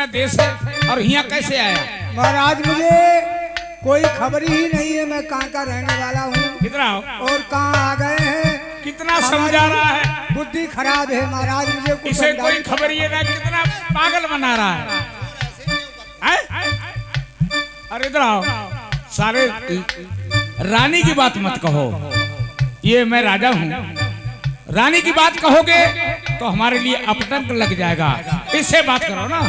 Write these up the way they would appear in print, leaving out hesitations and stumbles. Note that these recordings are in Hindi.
तेरा देश है और यहाँ कैसे आया? महाराज मुझे कोई खबर ही नहीं है मैं कहाँ का रहने वाला हूँ कितना और कहाँ आ गए हैं। कितना समझा रहा है, बुद्धि खराब है महाराज, मुझे कुछ इसे कोई खबर ही ना, कितना पागल बना रहा है। अरे इधर आओ, सारे रानी की बात मत कहो, ये मैं राजा हूँ। रानी की बात कहोगे तो हमारे लिए अपटंक लग जाएगा, इससे बात करो ना।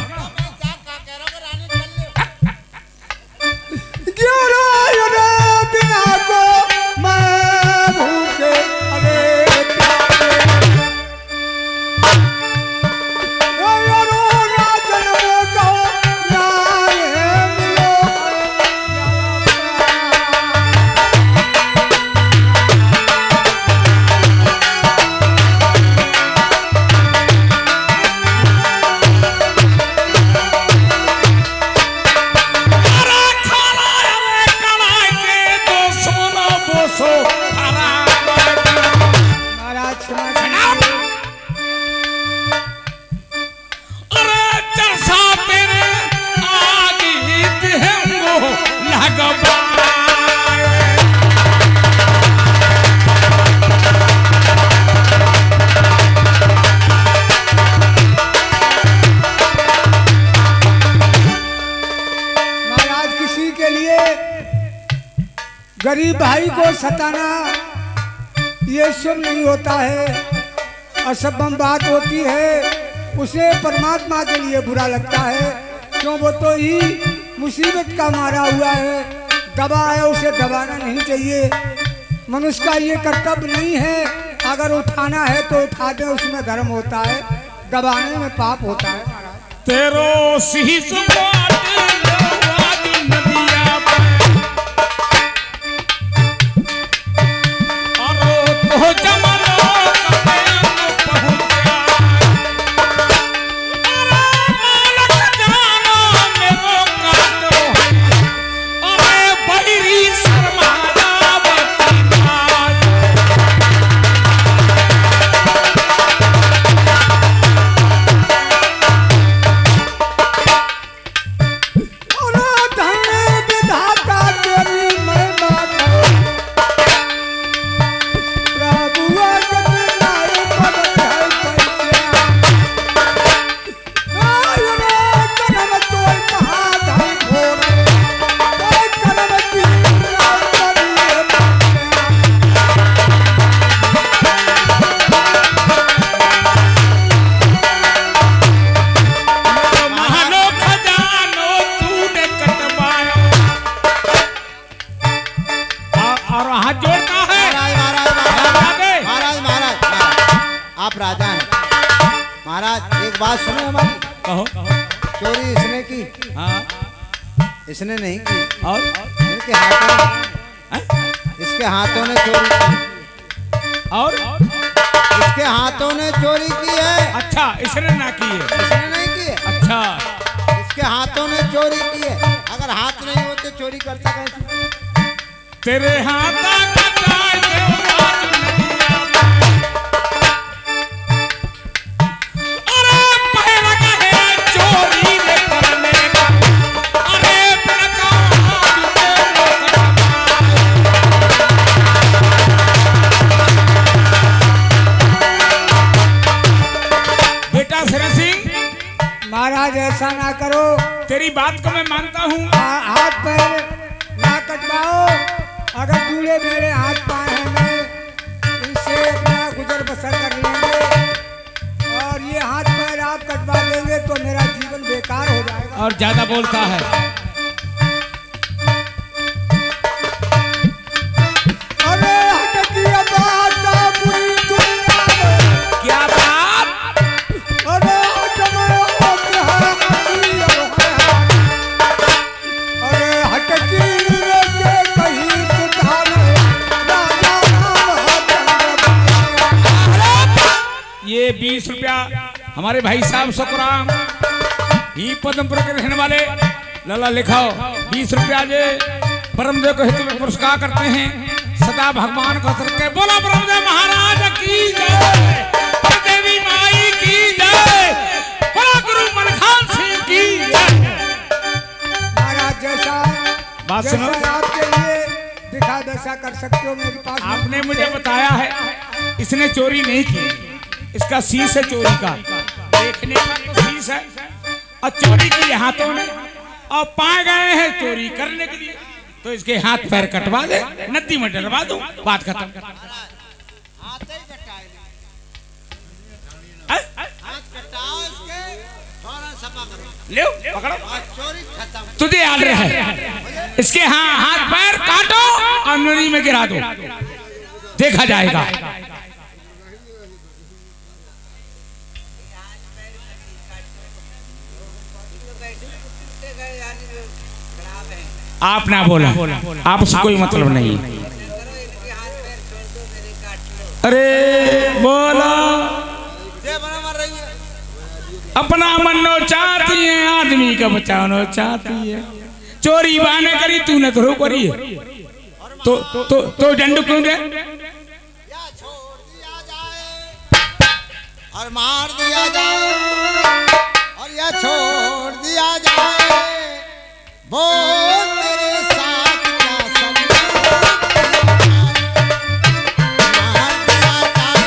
बिना को मैं भूखे गरीब भाई को सताना ये शुभ नहीं होता है, असभ्य बात होती है, उसे परमात्मा के लिए बुरा लगता है। क्यों, वो तो ही मुसीबत का मारा हुआ है, दबा है, उसे दबाना नहीं चाहिए। मनुष्य का ये कर्तव्य नहीं है, अगर उठाना है तो उठा दे, उसमें धर्म होता है, दबाने में पाप होता है। तेरो सी बात सुनो हमारी। कहो। चोरी इसने की? हाँ। इसने नहीं की। और इसके हाथों ने चोरी की। और इसके हाथों ने चोरी की है। अच्छा, इसने ना की है? इसने नहीं की है। अच्छा, इसके हाथों ने चोरी की है। अगर हाथ नहीं होते चोरी करता कैसे? तेरे हाथ ऐसा ना करो, तेरी बात को मैं मानता हूँ। हाथ पैर ना कटवाओ, अगर दूल्हे मेरे हाथ पाए हैं मैं इनसे अपना गुजर बसर कर लेंगे, और ये हाथ पैर आप कटवा देंगे तो मेरा जीवन बेकार हो जाएगा। और ज्यादा बोलता है। अरे हटकी बात बुरी दुनिया में। क्या बात? अरे ये 20 रुपया हमारे भाई साहब सुखराम ही पद्मपुर के रहने वाले लाला लिखाओ 20 रुपया जे ब्रह्मदेव को हित में पुरस्कार करते हैं। सदा भगवान को करके बोला ब्रह्मदेव महाराज की जय, देवी माई की जय, बोला गुरु मलखान सिंह की जय। ऐसा कर सकते हो मेरे पास। आपने मुझे बताया है इसने चोरी नहीं की, इसका शीश है चोरी का, देखने का तो शीश है और चोरी की हाथों ने और पाए गए हैं चोरी करने के लिए, तो इसके हाथ पैर कटवा दे, नदी में डलवा दूं, बात खत्म। ले पकड़ो, तुझे ऑर्डर है, इसके हाथ पैर काटो और नदी में गिरा दो, देखा जाएगा। आप ना बोला, आपसे कोई मतलब नहीं। अरे बोला, अपना मनो चाहती है, आदमी का बचाना चाहती है। चोरी बाने करी तूने तो करी है, तो डंडू क्यों दे? और मार दिया जाए और या छोड़ दिया जाए, बोल तेरे साथ क्या संबंध, मार दिया जाए,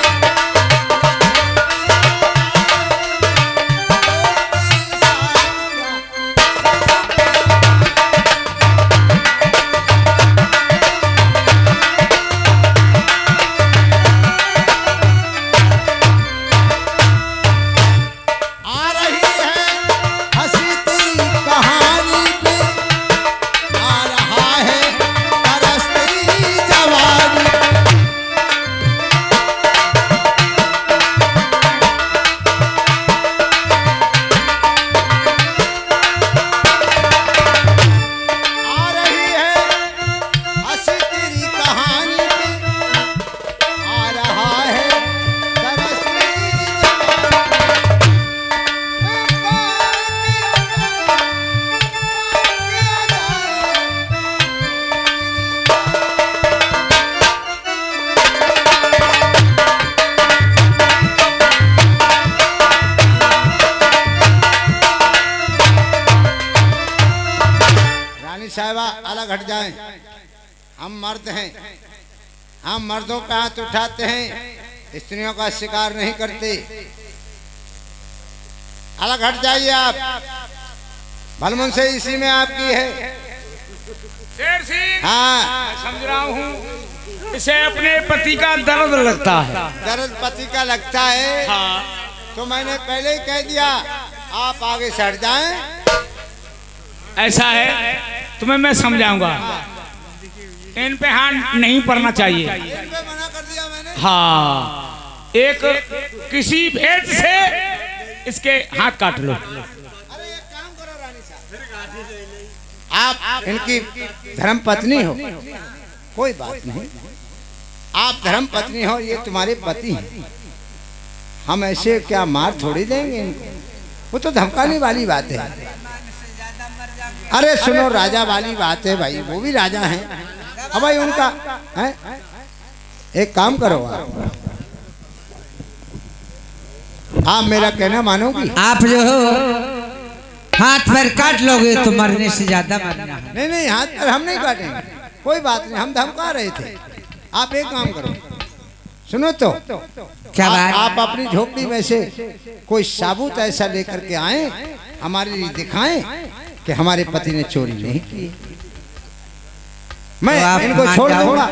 आ रही है हंसी तेरी कहानी पे, आ रहा है तरस तेरी जवानी, आ रही है हंसी तेरी कहानी पे, आ रहा है तरस तेरी जवानी। रानी साहिबा अलग हट जाएं, हम मर्द हैं, हम मर्दों का हाथ उठाते हैं, स्त्रियों का शिकार नहीं करते। अलग हट जाइए आप, भलमन से इसी में आपकी है। शेर सिंह, हाँ, समझ रहा हूँ, इसे अपने पति का दर्द लगता है। दर्द पति का लगता है, हाँ, तो मैंने पहले ही कह दिया आप आगे से हट जाएं। ऐसा है, तुम्हें मैं समझाऊंगा, इन पे हाथ नहीं पड़ना चाहिए। इन पे मना कर दिया मैंने। हाँ, एक किसी भेद से इसके हाथ काट लो। अरे एक काम करो रानी साहब, आप इनकी धर्म पत्नी हो, कोई बात नहीं, आप धर्म पत्नी हो, ये तुम्हारे पति हैं, हम ऐसे क्या मार थोड़ी देंगे इनको, वो तो धमकाने वाली बात है। अरे सुनो, राजा वाली बात है भाई, वो भी राजा हैं, अब भाई उनका है? एक काम करो, आप मेरा कहना मानोगी? आप जो हो हाथ पैर काट लोगे तो मरने से ज्यादा मरना है। नहीं नहीं, हाथ पैर हम नहीं काटेंगे, कोई बात नहीं, हम धमका रहे थे। आप एक काम करो, सुनो तो, क्या बात? आप अपनी झोपड़ी में से कोई साबुत ऐसा लेकर के आए, हमारे लिए दिखाएं कि हमारे पति ने चोरी नहीं की। मैं तो इनको मान छोड़ जाओ? दूंगा।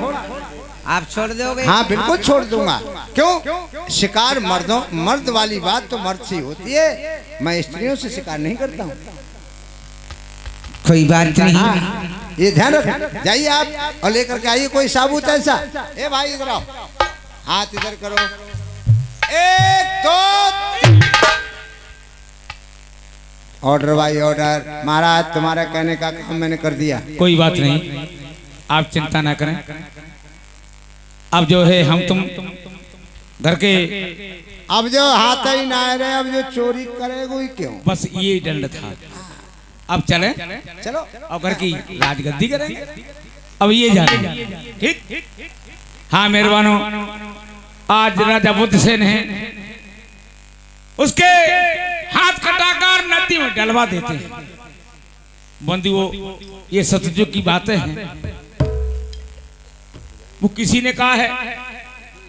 आप छोड़ दोगे? हाँ बिल्कुल छोड़ दूंगा। क्यों? शिकार मर्दों, मर्द वाली बात तो मर्द से होती है, मैं स्त्रियों से शिकार नहीं करता हूँ। कोई बात नहीं। हाँ, ये ध्यान रख। जाइए आप और लेकर के आइए कोई साबुत ऐसा। ए भाई इधर आओ, हाथ इधर करो, 1 2 ऑर्डर भाई ऑर्डर। महाराज तुम्हारा कहने का काम मैंने कर दिया। कोई बात नहीं, आप चिंता ना करें। अब जो है हम तुम घर के, अब जो हाथ ही ना रहे, अब जो चोरी करेगा ही क्यों? बस ये दंड था। अब चलें, चलो और घर की राजगद्दी करेंगे। अब ये जाने, ठीक? हाँ मेहरबानों, आज राजा बुद्धसेन है, उसके हाथ कटाकर नदी में डलवा देते हैं। बंधुओं, ये सतयुग की बातें हैं। वो किसी ने कहा है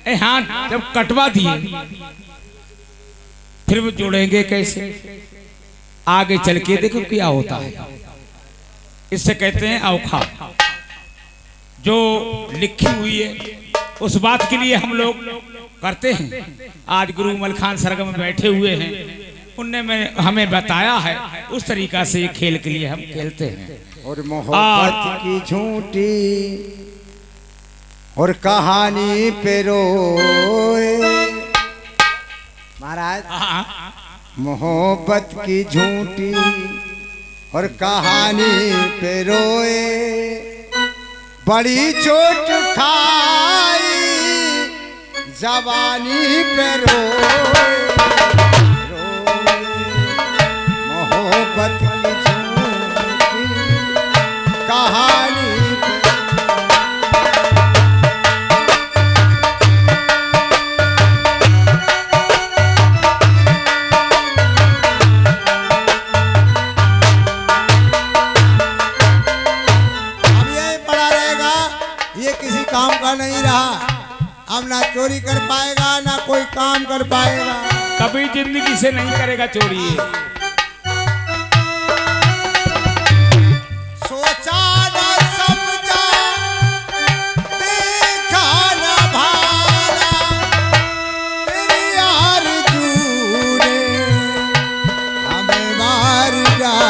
ए हाँ जब कटवा दिए फिर वो जोड़ेंगे कैसे? आगे चल के देखो क्या होता है। इससे कहते हैं अवखा। जो लिखी हुई है उस बात के लिए हम लोग करते हैं। आज गुरु मलखान सरगम में बैठे हुए हैं, उनने हमें बताया है, उस तरीका से खेल के लिए हम खेलते हैं। और मोहब्बत की झूठी और कहानी पे रोए महाराज, मोहब्बत की झूठी और कहानी पे रोए, बड़ी चोट खाई जवानी पे रोए, मोहब्बत की झूठी कहानी पे। काम का नहीं रहा, अब ना चोरी कर पाएगा ना कोई काम कर पाएगा, कभी जिंदगी से नहीं करेगा चोरी। सोचा ना समझा देखा ना भाला, तेरी आरज़ू ने हमें मार डाला।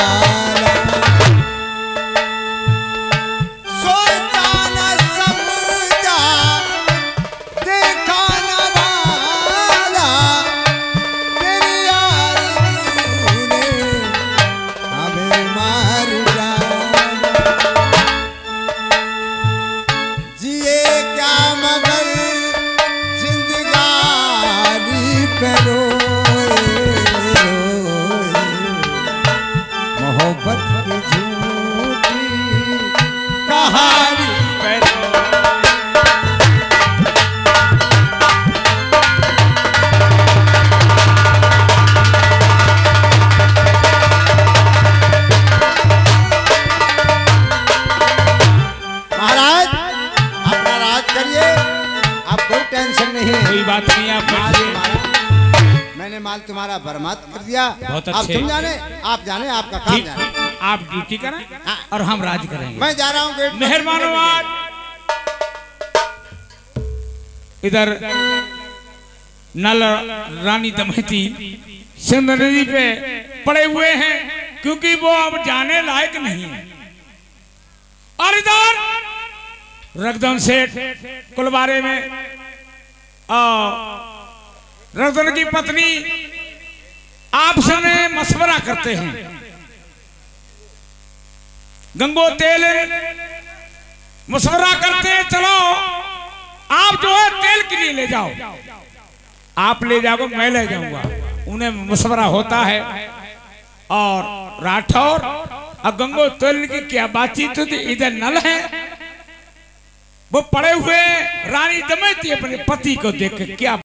सोचा ना समझा देखा ना भाला, तेरी आरज़ू ने हमें मार डाला। जिए क्या मगर जिंदगानी पे रोए, मोहब्बत की झूठी कहानी पे महाराज अपना राज करिए, आप कोई टेंशन नहीं है। कोई बात नहीं, आप माल बैठिए। तुम्हारा, मैंने माल तुम्हारा बर्बाद कर दिया। बहुत अब अच्छे। तुम जाने, आप जाने, आपका काम ठीक, जाने। आप ड्यूटी करें हाँ। और हम राज करेंगे। मैं जा रहा हूँ गेट। मेहरबान आज इधर नल रानी दमयंती सिंध नदी पे पड़े हुए हैं, क्योंकि वो अब जाने लायक नहीं है। और इधर रगदन सेठ कुलवारे में रगदन की पत्नी आपस में मशवरा करते हैं। गंगो तेल मशवरा करते हैं, चलो आप जो है तेल के लिए ले जाओ। आप ले जाओगे, मैं ले जाऊंगा। उन्हें मशवरा होता है। और राठौर और गंगो तेल की क्या बातचीत होती, इधर नल है, वो पड़े हुए रानी दमयंती अपने पति को देख के क्या